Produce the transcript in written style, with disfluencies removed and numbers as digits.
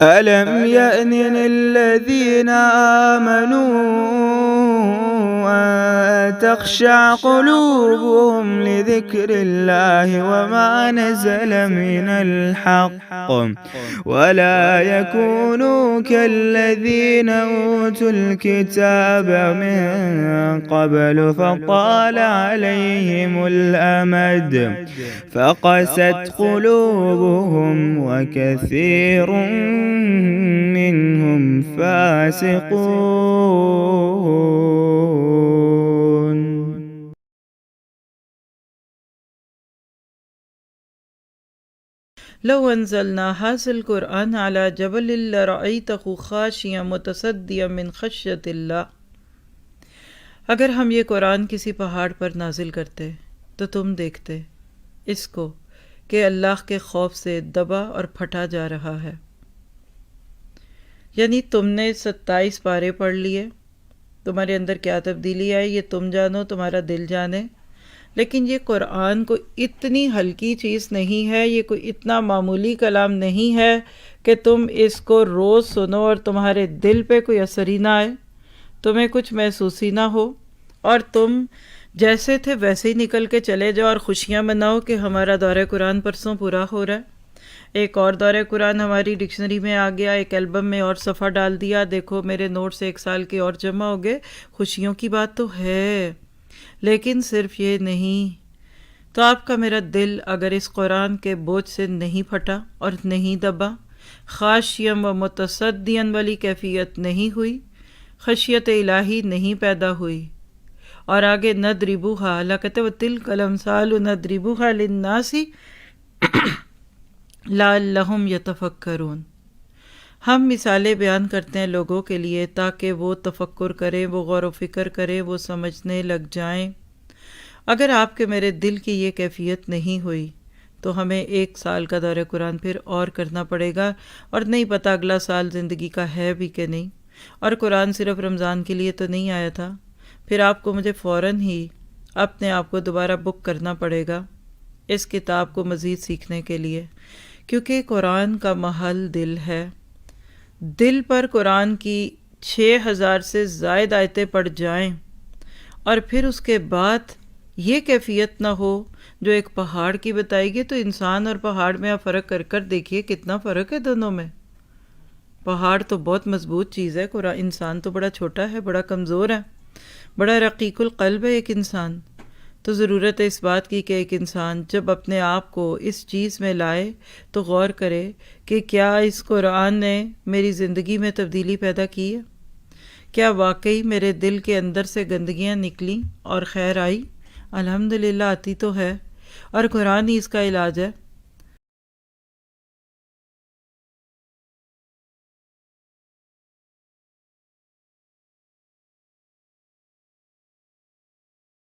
ألم يأن للذين آمنوا أن تخشع قلوبهم لذكر الله وما نزل من الحق ولا يكونوا كالذين أوتوا الكتاب من قبل فطال عليهم الأمد فقست قلوبهم وكثير منهم فاسقون. لو انزلنا هذا القرآن على جبل لرأيته خاشعا متصدعا من خشیت اللہ. اگر ہم یہ قرآن کسی پہاڑ پر نازل کرتے تو تم دیکھتے اس کو کہ اللہ کے خوف سے دبا اور پھٹا جا رہا ہے. یعنی تم نے 27 پارے پڑھ لیے، تمہارے اندر کیا تبدیلی آئی یہ تم جانو، تمہارا دل جانے. لیکن یہ قرآن کو اتنی ہلکی چیز نہیں ہے، یہ کوئی اتنا معمولی کلام نہیں ہے کہ تم اس کو روز سنو اور تمہارے دل پہ کوئی اثر ہی نہ آئے، تمہیں کچھ محسوس ہی نہ ہو، اور تم جیسے تھے ویسے ہی نکل کے چلے جاؤ اور خوشیاں مناؤ کہ ہمارا دورہ قرآن پرسوں پورا ہو رہا ہے، ایک اور دورہ قرآن ہماری ڈکشنری میں آ گیا، ایک البم میں اور صفحہ ڈال دیا، دیکھو میرے نوٹس 1 سال کے اور جمع ہو گئے. خوشیوں کی بات تو ہے، لیکن صرف یہ نہیں. تو آپ کا میرا دل اگر اس قرآن کے بوجھ سے نہیں پھٹا اور نہیں دبا، خاشعا و متصدعا والی کیفیت نہیں ہوئی، خشیت الہی نہیں پیدا ہوئی، اور آگے نضربوها، اللہ کہتے ہیں وَتِلْكَ الْأَمْثَالُ نَضْرِبُوهَا لِلنَّاسِ لَعَلَّهُمْ يَتَفَكَّرُونَ. ہم مثالیں بیان کرتے ہیں لوگوں کے لیے تاکہ وہ تفکر کریں، وہ غور و فکر کریں، وہ سمجھنے لگ جائیں. اگر آپ کے میرے دل کی یہ کیفیت نہیں ہوئی تو ہمیں 1 سال کا دورہ قرآن پھر اور کرنا پڑے گا، اور نہیں پتہ اگلا سال زندگی کا ہے بھی کہ نہیں. اور قرآن صرف رمضان کے لیے تو نہیں آیا تھا. پھر آپ کو مجھے فوراً ہی اپنے آپ کو دوبارہ بک کرنا پڑے گا اس کتاب کو مزید سیکھنے کے لیے، کیونکہ قرآن کا محل دل ہے. دل پر قرآن کی 6000 سے زائد آیتیں پڑھ جائیں اور پھر اس کے بعد یہ کیفیت نہ ہو جو ایک پہاڑ کی بتائی گئی، تو انسان اور پہاڑ میں آپ فرق کر کر دیکھیے کتنا فرق ہے دونوں میں. پہاڑ تو بہت مضبوط چیز ہے، قرآن انسان تو بڑا چھوٹا ہے، بڑا کمزور ہے، بڑا رقیق القلب ہے ایک انسان. تو ضرورت ہے اس بات کی کہ ایک انسان جب اپنے آپ کو اس چیز میں لائے تو غور کرے کہ کیا اس قرآن نے میری زندگی میں تبدیلی پیدا کی ہے، کیا واقعی میرے دل کے اندر سے گندگیاں نکلیں اور خیر آئی. الحمدللہ آتی تو ہے، اور قرآن ہی اس کا علاج ہے.